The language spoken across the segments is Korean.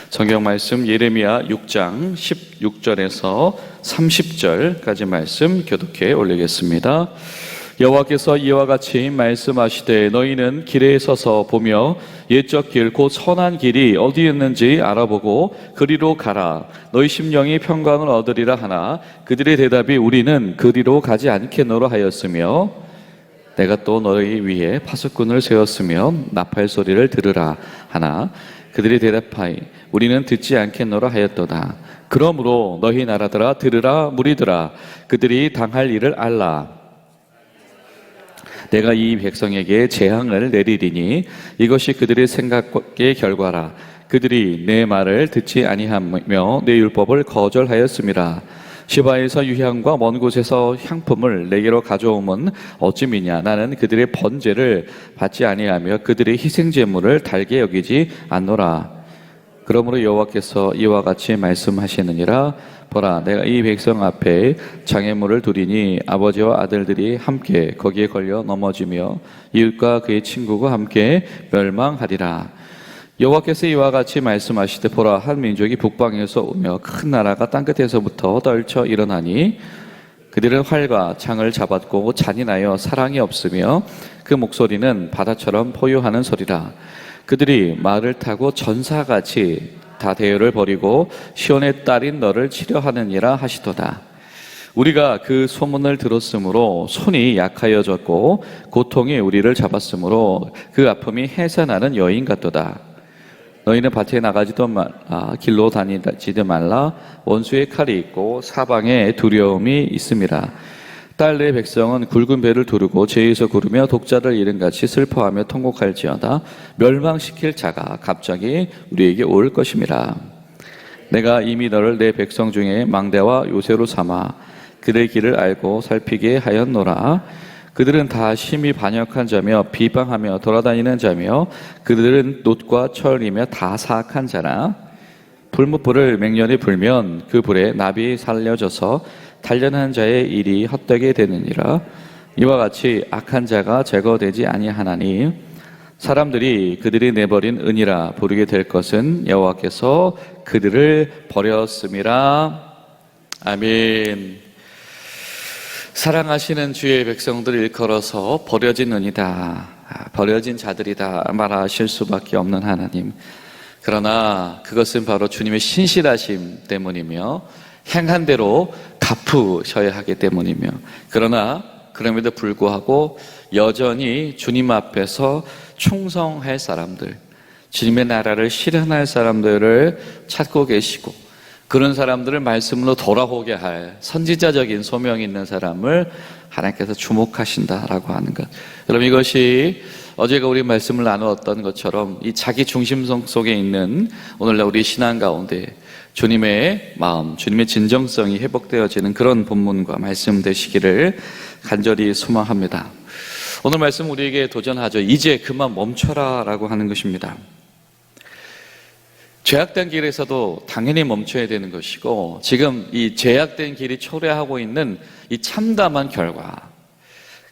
성경 말씀 예레미야 6장 16절에서 30절까지 말씀 교독해 올리겠습니다. 여호와께서 이와 같이 말씀하시되 너희는 길에 서서 보며 옛적 길 곧 선한 길이 어디 있는지 알아보고 그리로 가라. 너희 심령이 평강을 얻으리라 하나 그들의 대답이 우리는 그리로 가지 않겠노라 하였으며 내가 또 너희 위에 파수꾼을 세웠으며 나팔 소리를 들으라 하나 그들이 대답하이 우리는 듣지 않겠노라 하였도다. 그러므로 너희 나라들아 들으라 무리들아 그들이 당할 일을 알라. 내가 이 백성에게 재앙을 내리리니 이것이 그들의 생각의 결과라. 그들이 내 말을 듣지 아니하며 내 율법을 거절하였음이라. 시바에서 유향과 먼 곳에서 향품을 내게로 가져오면 어찌미냐. 나는 그들의 번제를 받지 아니하며 그들의 희생제물을 달게 여기지 않노라. 그러므로 여호와께서 이와 같이 말씀하시느니라. 보라, 내가 이 백성 앞에 장애물을 두리니 아버지와 아들들이 함께 거기에 걸려 넘어지며 이웃과 그의 친구가 함께 멸망하리라. 여호와께서 이와 같이 말씀하시되 보라, 한 민족이 북방에서 오며 큰 나라가 땅끝에서부터 떨쳐 일어나니 그들은 활과 창을 잡았고 잔인하여 사랑이 없으며 그 목소리는 바다처럼 포효하는 소리라. 그들이 말을 타고 전사같이 다 대열을 벌이고 시온의 딸인 너를 치려하느니라 하시도다. 우리가 그 소문을 들었으므로 손이 약하여졌고 고통이 우리를 잡았으므로 그 아픔이 해산하는 여인 같도다. 너희는 밭에 나가지도 말라, 길로 다니지도 말라. 원수의 칼이 있고 사방에 두려움이 있음이라. 딸 내 백성은 굵은 배를 두르고 죄에서 구르며 독자를 잃은 같이 슬퍼하며 통곡할지어다. 멸망시킬 자가 갑자기 우리에게 올 것임이라. 내가 이미 너를 내 백성 중에 망대와 요새로 삼아 그들의 길을 알고 살피게 하였노라. 그들은 다 심히 반역한 자며 비방하며 돌아다니는 자며 그들은 놋과 철이며 다 사악한 자라. 불못불을 맹렬히 불면 그 불에 납이 살려져서 단련한 자의 일이 헛되게 되느니라. 이와 같이 악한 자가 제거되지 아니하나니 사람들이 그들이 내버린 은이라 부르게 될 것은 여호와께서 그들을 버렸음이라. 아멘. 사랑하시는 주의 백성들 일컬어서 버려진 은이다, 버려진 자들이다 말하실 수밖에 없는 하나님. 그러나 그것은 바로 주님의 신실하심 때문이며 행한 대로 갚으셔야 하기 때문이며, 그러나 그럼에도 불구하고 여전히 주님 앞에서 충성할 사람들, 주님의 나라를 실현할 사람들을 찾고 계시고 그런 사람들을 말씀으로 돌아오게 할 선지자적인 소명이 있는 사람을 하나님께서 주목하신다라고 하는 것. 여러분, 이것이 어제가 우리 말씀을 나누었던 것처럼 이 자기 중심성 속에 있는 오늘날 우리 신앙 가운데 주님의 마음, 주님의 진정성이 회복되어지는 그런 본문과 말씀 되시기를 간절히 소망합니다. 오늘 말씀 우리에게 도전하죠. 이제 그만 멈춰라 라고 하는 것입니다. 죄악된 길에서도 당연히 멈춰야 되는 것이고, 지금 이 죄악된 길이 초래하고 있는 이 참담한 결과,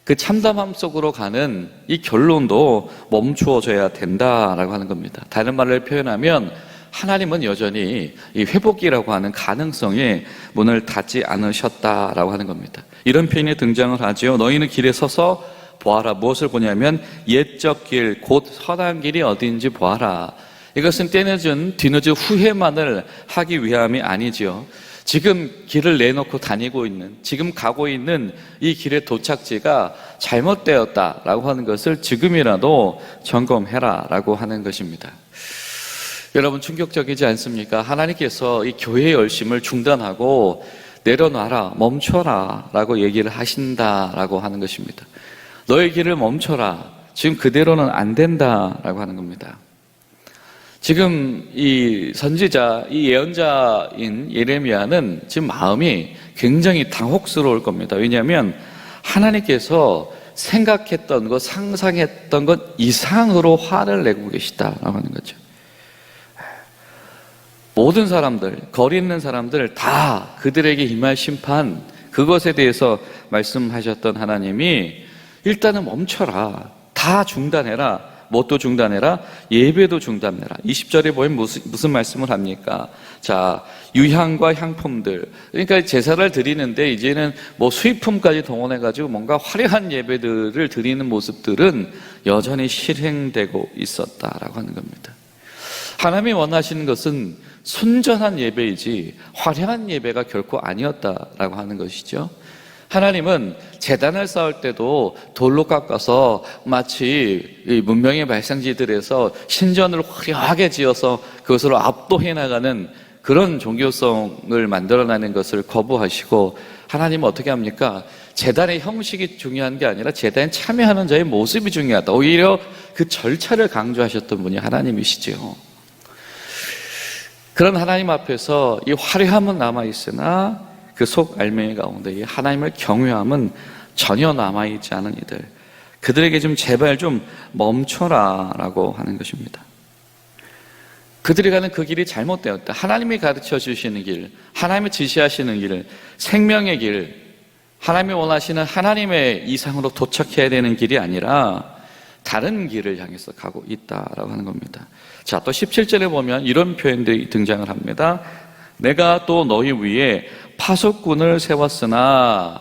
그 참담함 속으로 가는 이 결론도 멈추어져야 된다라고 하는 겁니다. 다른 말을 표현하면 하나님은 여전히 이 회복이라고 하는 가능성에 문을 닫지 않으셨다라고 하는 겁니다. 이런 표현이 등장을 하죠. 너희는 길에 서서 보아라. 무엇을 보냐면 옛적 길, 곧 선한 길이 어디인지 보아라. 이것은 때늦은 뒤늦은 후회만을 하기 위함이 아니지요. 지금 길을 내놓고 다니고 있는, 지금 가고 있는 이 길의 도착지가 잘못되었다라고 하는 것을 지금이라도 점검해라 라고 하는 것입니다. 여러분, 충격적이지 않습니까? 하나님께서 이 교회의 열심을 중단하고 내려놔라, 멈춰라 라고 얘기를 하신다라고 하는 것입니다. 너의 길을 멈춰라. 지금 그대로는 안 된다라고 하는 겁니다. 지금 이 선지자, 이 예언자인 예레미야는 지금 마음이 굉장히 당혹스러울 겁니다. 왜냐하면 하나님께서 생각했던 것, 상상했던 것 이상으로 화를 내고 계시다라고 하는 거죠. 모든 사람들, 거리 있는 사람들 다 그들에게 임할 심판, 그것에 대해서 말씀하셨던 하나님이 일단은 멈춰라. 다 중단해라. 뭣도 중단해라? 예배도 중단해라. 20절에 보면 무슨 말씀을 합니까? 자, 유향과 향품들. 그러니까 제사를 드리는데 이제는 뭐 수입품까지 동원해가지고 뭔가 화려한 예배들을 드리는 모습들은 여전히 실행되고 있었다라고 하는 겁니다. 하나님이 원하시는 것은 순전한 예배이지 화려한 예배가 결코 아니었다라고 하는 것이죠. 하나님은 제단을 쌓을 때도 돌로 깎아서 마치 문명의 발상지들에서 신전을 화려하게 지어서 그것으로 압도해 나가는 그런 종교성을 만들어내는 것을 거부하시고, 하나님은 어떻게 합니까? 제단의 형식이 중요한 게 아니라 제단에 참여하는 자의 모습이 중요하다. 오히려 그 절차를 강조하셨던 분이 하나님이시죠. 그런 하나님 앞에서 이 화려함은 남아있으나 그 속 알맹이 가운데 이 하나님을 경외함은 전혀 남아있지 않은 이들, 그들에게 좀 제발 좀 멈춰라 라고 하는 것입니다. 그들이 가는 그 길이 잘못되었다. 하나님이 가르쳐 주시는 길, 하나님이 지시하시는 길, 생명의 길, 하나님이 원하시는 하나님의 이상으로 도착해야 되는 길이 아니라 다른 길을 향해서 가고 있다라고 하는 겁니다. 자, 또 17절에 보면 이런 표현들이 등장을 합니다. 내가 또 너희 위에 파수꾼을 세웠으나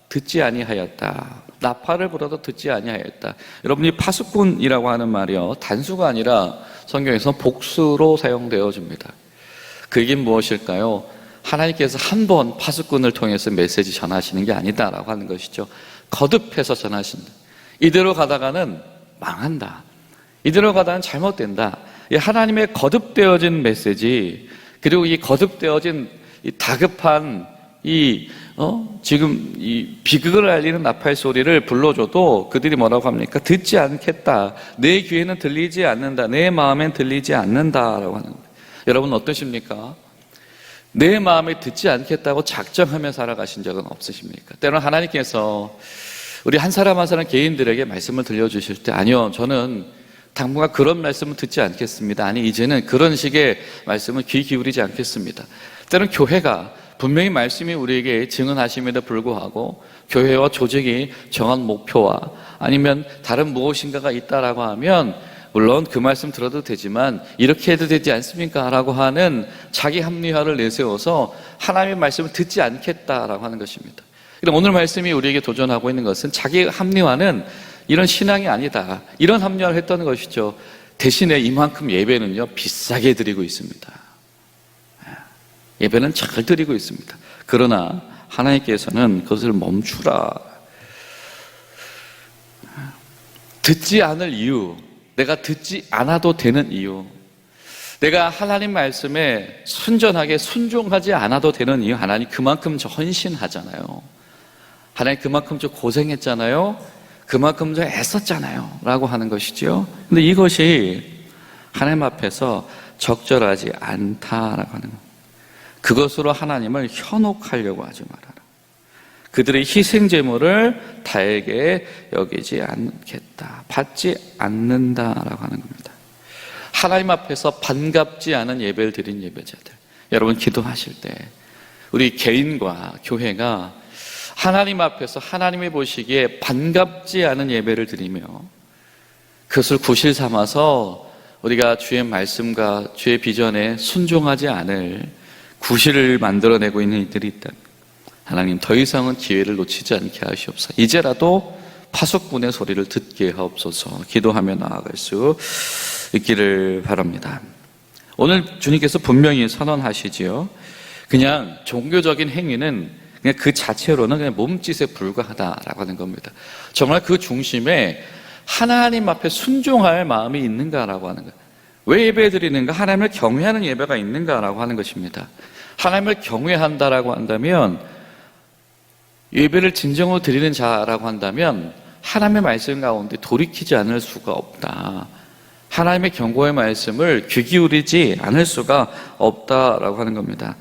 듣지 아니하였다. 나팔을 불어도 듣지 아니하였다. 여러분이 파수꾼이라고 하는 말이요, 단수가 아니라 성경에서 복수로 사용되어집니다. 그게 무엇일까요? 하나님께서 한 번 파수꾼을 통해서 메시지 전하시는 게 아니다라고 하는 것이죠. 거듭해서 전하신다. 이대로 가다가는 망한다. 이대로 가다가는 잘못된다. 이 하나님의 거듭되어진 메시지, 그리고 이 거듭되어진 이 다급한 지금 이 비극을 알리는 나팔 소리를 불러줘도 그들이 뭐라고 합니까? 듣지 않겠다. 내 귀에는 들리지 않는다. 내 마음엔 들리지 않는다라고 하는 거예요. 여러분 어떠십니까? 내 마음에 듣지 않겠다고 작정하며 살아가신 적은 없으십니까? 때로는 하나님께서 우리 한 사람 한 사람 개인들에게 말씀을 들려주실 때, 아니요, 저는 당분간 그런 말씀은 듣지 않겠습니다. 아니, 이제는 그런 식의 말씀은 귀 기울이지 않겠습니다. 때로는 교회가 분명히 말씀이 우리에게 증언하심에도 불구하고 교회와 조직이 정한 목표와 아니면 다른 무엇인가가 있다라고 하면 물론 그 말씀 들어도 되지만 이렇게 해도 되지 않습니까? 라고 하는 자기 합리화를 내세워서 하나님의 말씀을 듣지 않겠다라고 하는 것입니다. 그럼 오늘 말씀이 우리에게 도전하고 있는 것은 자기 합리화는 이런 신앙이 아니다, 이런 합리화를 했다는 것이죠. 대신에 이만큼 예배는요 비싸게 드리고 있습니다. 예배는 잘 드리고 있습니다. 그러나 하나님께서는 그것을 멈추라. 듣지 않을 이유, 내가 듣지 않아도 되는 이유, 내가 하나님 말씀에 순전하게 순종하지 않아도 되는 이유, 하나님 그만큼 저 헌신하잖아요. 하나님 그만큼 저 고생했잖아요. 그만큼 저 애썼잖아요 라고 하는 것이죠. 근데 이것이 하나님 앞에서 적절하지 않다라고 하는 겁니다. 그것으로 하나님을 현혹하려고 하지 말아라. 그들의 희생제물을 달게 여기지 않겠다, 받지 않는다라고 하는 겁니다. 하나님 앞에서 반갑지 않은 예배를 드린 예배자들, 여러분 기도하실 때 우리 개인과 교회가 하나님 앞에서 하나님이 보시기에 반갑지 않은 예배를 드리며 그것을 구실 삼아서 우리가 주의 말씀과 주의 비전에 순종하지 않을 구실을 만들어내고 있는 이들이 있다. 하나님 더 이상은 기회를 놓치지 않게 하시옵소서. 이제라도 파수꾼의 소리를 듣게 하옵소서. 기도하며 나아갈 수 있기를 바랍니다. 오늘 주님께서 분명히 선언하시지요. 그냥 종교적인 행위는 그냥 그 자체로는 그냥 몸짓에 불과하다라고 하는 겁니다. 정말 그 중심에 하나님 앞에 순종할 마음이 있는가라고 하는 거예요. 왜 예배 드리는가? 하나님을 경외하는 예배가 있는가라고 하는 것입니다. 하나님을 경외한다라고 한다면, 예배를 진정으로 드리는 자라고 한다면 하나님의 말씀 가운데 돌이키지 않을 수가 없다. 하나님의 경고의 말씀을 귀 기울이지 않을 수가 없다라고 하는 겁니다.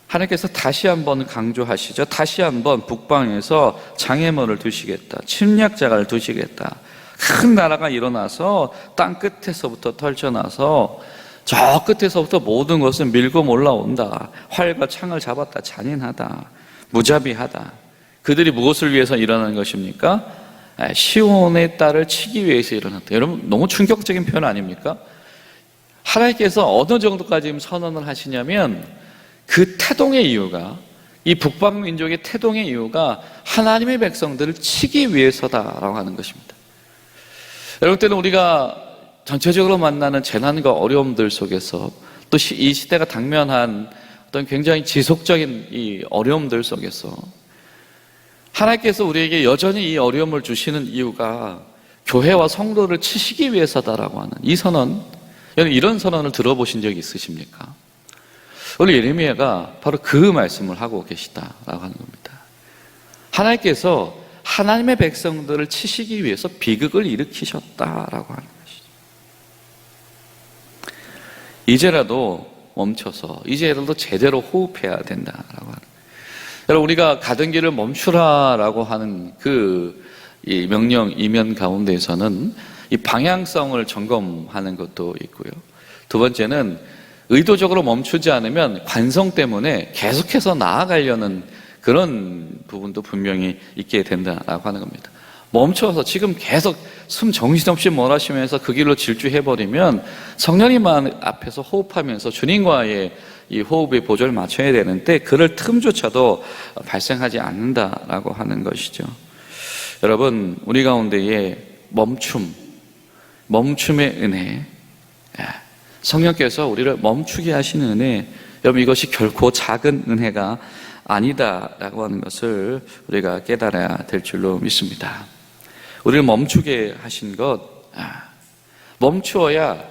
하나님께서 다시 한번 강조하시죠. 다시 한번 북방에서 장애물을 두시겠다, 침략자를 두시겠다. 큰 나라가 일어나서 땅 끝에서부터 펼쳐나서 저 끝에서부터 모든 것은 밀고 올라온다. 활과 창을 잡았다. 잔인하다. 무자비하다. 그들이 무엇을 위해서 일어나는 것입니까? 시온의 딸을 치기 위해서 일어났다. 여러분, 너무 충격적인 표현 아닙니까? 하나님께서 어느 정도까지 선언을 하시냐면 그 태동의 이유가, 이 북방민족의 태동의 이유가 하나님의 백성들을 치기 위해서다라고 하는 것입니다. 여러분, 때는 우리가 전체적으로 만나는 재난과 어려움들 속에서 또 이 시대가 당면한 어떤 굉장히 지속적인 이 어려움들 속에서 하나님께서 우리에게 여전히 이 어려움을 주시는 이유가 교회와 성도를 치시기 위해서다라고 하는 이 선언, 여러분 이런 선언을 들어보신 적이 있으십니까? 오늘 예레미야가 바로 그 말씀을 하고 계시다라고 하는 겁니다. 하나님께서 하나님의 백성들을 치시기 위해서 비극을 일으키셨다라고 하는 것이죠. 이제라도 멈춰서 이제라도 제대로 호흡해야 된다라고 하는 거예요. 여러분, 우리가 가던 길을 멈추라라고 하는 이 명령 이면 가운데에서는 이 방향성을 점검하는 것도 있고요. 두 번째는 의도적으로 멈추지 않으면 관성 때문에 계속해서 나아가려는 그런 부분도 분명히 있게 된다라고 하는 겁니다. 멈춰서 지금 계속 숨 정신없이 몰아쉬면서 그 길로 질주해버리면 성령님 앞에서 호흡하면서 주님과의 이 호흡의 보조를 맞춰야 되는데 그럴 틈조차도 발생하지 않는다라고 하는 것이죠. 여러분, 우리 가운데에 멈춤의 은혜, 성령께서 우리를 멈추게 하시는 은혜, 여러분 이것이 결코 작은 은혜가 아니다라고 하는 것을 우리가 깨달아야 될 줄로 믿습니다. 우리를 멈추게 하신 것, 멈추어야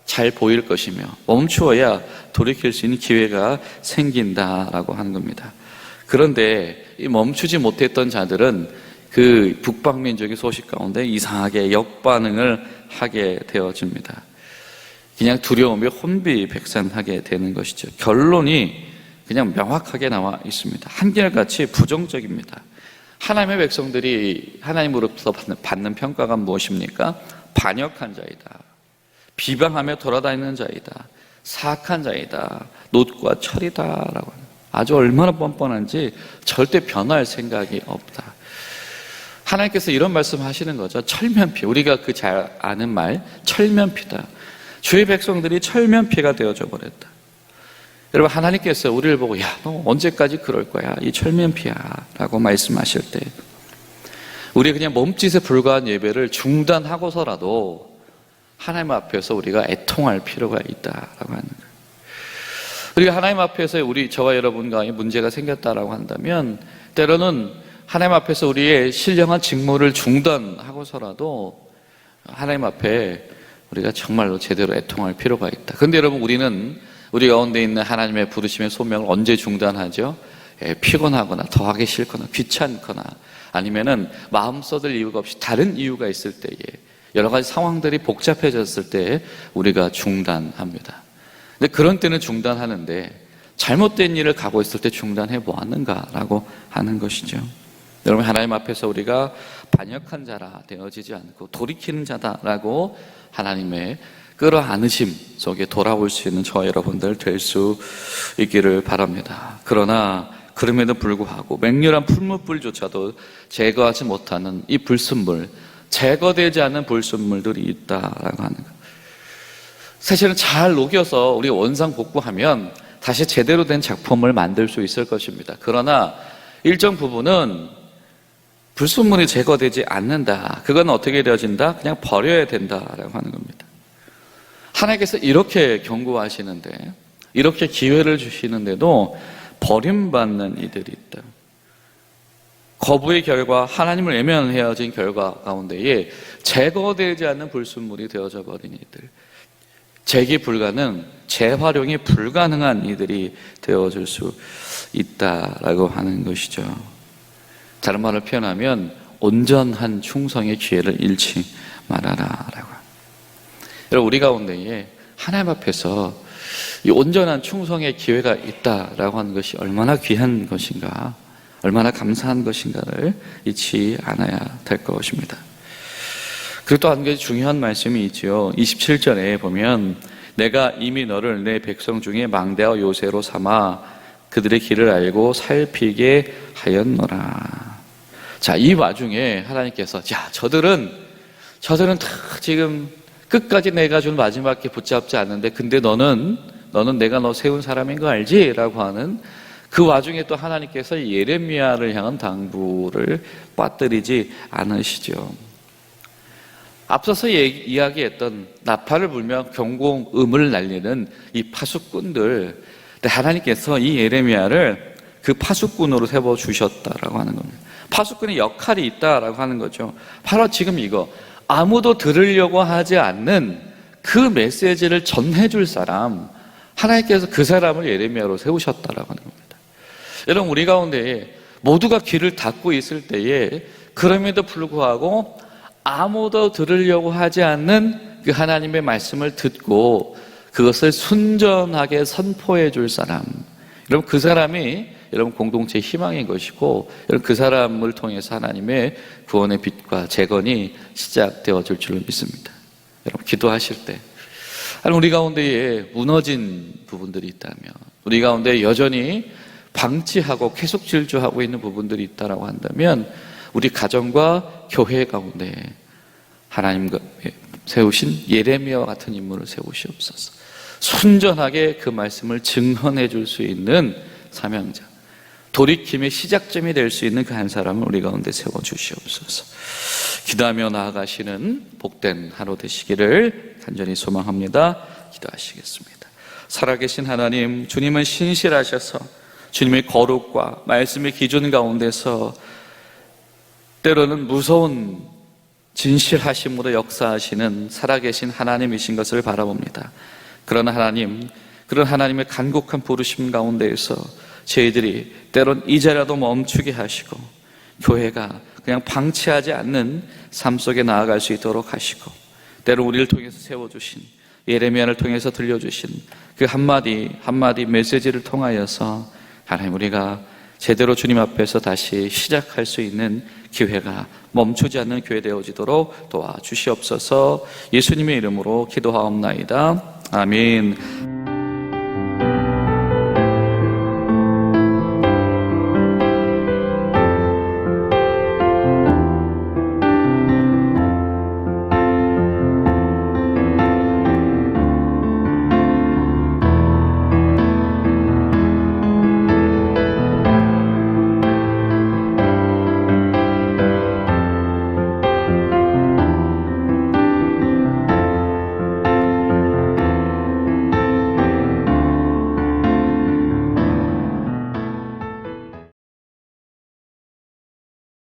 잘 보일 것이며 멈추어야 돌이킬 수 있는 기회가 생긴다라고 하는 겁니다. 그런데 이 멈추지 못했던 자들은 그 북방민족의 소식 가운데 이상하게 역반응을 하게 되어집니다. 그냥 두려움이 혼비백산하게 되는 것이죠. 결론이 그냥 명확하게 나와 있습니다. 한결같이 부정적입니다. 하나님의 백성들이 하나님으로부터 받는 평가가 무엇입니까? 반역한 자이다. 비방하며 돌아다니는 자이다. 사악한 자이다. 놋과 철이다라고 하는, 아주 얼마나 뻔뻔한지 절대 변할 생각이 없다. 하나님께서 이런 말씀하시는 거죠. 철면피, 우리가 그 잘 아는 말 철면피다. 주의 백성들이 철면피가 되어져 버렸다. 여러분, 하나님께서 우리를 보고 야, 너 언제까지 그럴 거야? 이 철면피야 라고 말씀하실 때 우리 그냥 몸짓에 불과한 예배를 중단하고서라도 하나님 앞에서 우리가 애통할 필요가 있다라고 하는 거예요. 우리가 하나님 앞에서 저와 여러분과 문제가 생겼다라고 한다면 때로는 하나님 앞에서 우리의 신령한 직무를 중단하고서라도 하나님 앞에 우리가 정말로 제대로 애통할 필요가 있다. 그런데 여러분, 우리 가운데 있는 하나님의 부르심의 소명을 언제 중단하죠? 피곤하거나 더하기 싫거나 귀찮거나 아니면은 마음 써들 이유가 없이 다른 이유가 있을 때에, 여러 가지 상황들이 복잡해졌을 때 우리가 중단합니다. 근데 그런 때는 중단하는데 잘못된 일을 가고 있을 때 중단해 보았는가라고 하는 것이죠. 여러분, 하나님 앞에서 우리가 반역한 자라 되어지지 않고 돌이키는 자다라고 하나님의 끌어안으심 속에 돌아올 수 있는 저와 여러분들 될 수 있기를 바랍니다. 그러나 그럼에도 불구하고 맹렬한 풀무불조차도 제거하지 못하는 이 불순물, 제거되지 않는 불순물들이 있다라고 하는 것. 사실은 잘 녹여서 우리 원상복구하면 다시 제대로 된 작품을 만들 수 있을 것입니다. 그러나 일정 부분은 불순물이 제거되지 않는다. 그건 어떻게 되어진다? 그냥 버려야 된다라고 하는 겁니다. 하나님께서 이렇게 경고하시는데, 이렇게 기회를 주시는데도 버림받는 이들이 있다. 거부의 결과, 하나님을 외면해야진 결과 가운데에 제거되지 않는 불순물이 되어져 버린 이들, 재기 불가능, 재활용이 불가능한 이들이 되어질 수 있다라고 하는 것이죠. 다른 말로 표현하면 온전한 충성의 기회를 잃지 말아라라고. 여러분, 우리 가운데에 하나님 앞에서 이 온전한 충성의 기회가 있다라고 하는 것이 얼마나 귀한 것인가, 얼마나 감사한 것인가를 잊지 않아야 될 것입니다. 그리고 또 한 가지 중요한 말씀이 있죠. 27절에 보면 내가 이미 너를 내 백성 중에 망대와 요새로 삼아 그들의 길을 알고 살피게 하였노라. 자, 이 와중에 하나님께서 저들은 다 지금 끝까지 내가 준 마지막에 붙잡지 않는데 근데 너는 내가 너 세운 사람인 거 알지? 라고 하는 그 와중에 또 하나님께서 예레미야를 향한 당부를 빠뜨리지 않으시죠. 앞서서 이야기했던 나팔을 불며 경공음을 날리는 이 파수꾼들, 하나님께서 이 예레미야를 그 파수꾼으로 세워주셨다라고 하는 겁니다. 파수꾼의 역할이 있다라고 하는 거죠. 바로 지금 이거 아무도 들으려고 하지 않는 그 메시지를 전해줄 사람, 하나님께서 그 사람을 예레미야로 세우셨다라고 하는 겁니다. 여러분, 우리 가운데 모두가 귀를 닫고 있을 때에 그럼에도 불구하고 아무도 들으려고 하지 않는 그 하나님의 말씀을 듣고 그것을 순전하게 선포해 줄 사람, 여러분 그 사람이 여러분 공동체의 희망인 것이고, 여러분 그 사람을 통해서 하나님의 구원의 빛과 재건이 시작되어 줄 줄로 믿습니다. 여러분 기도하실 때 우리 가운데에 무너진 부분들이 있다면, 우리 가운데 여전히 방치하고 계속 질주하고 있는 부분들이 있다라고 한다면 우리 가정과 교회 가운데 하나님과 세우신 예레미야와 같은 인물을 세우시옵소서. 순전하게 그 말씀을 증언해 줄 수 있는 사명자, 돌이킴의 시작점이 될 수 있는 그 한 사람을 우리 가운데 세워주시옵소서. 기도하며 나아가시는 복된 하루 되시기를 간절히 소망합니다. 기도하시겠습니다. 살아계신 하나님, 주님은 신실하셔서 주님의 거룩과 말씀의 기준 가운데서 때로는 무서운 진실하심으로 역사하시는 살아계신 하나님이신 것을 바라봅니다. 그러나 하나님, 그런 하나님의 간곡한 부르심 가운데에서 저희들이 때론 이제라도 멈추게 하시고 교회가 그냥 방치하지 않는 삶 속에 나아갈 수 있도록 하시고, 때로 우리를 통해서 세워주신 예레미야를 통해서 들려주신 그 한마디 한마디 메시지를 통하여서 하나님, 우리가 제대로 주님 앞에서 다시 시작할 수 있는 기회가 멈추지 않는 교회 되어지도록 도와주시옵소서. 예수님의 이름으로 기도하옵나이다. 아멘.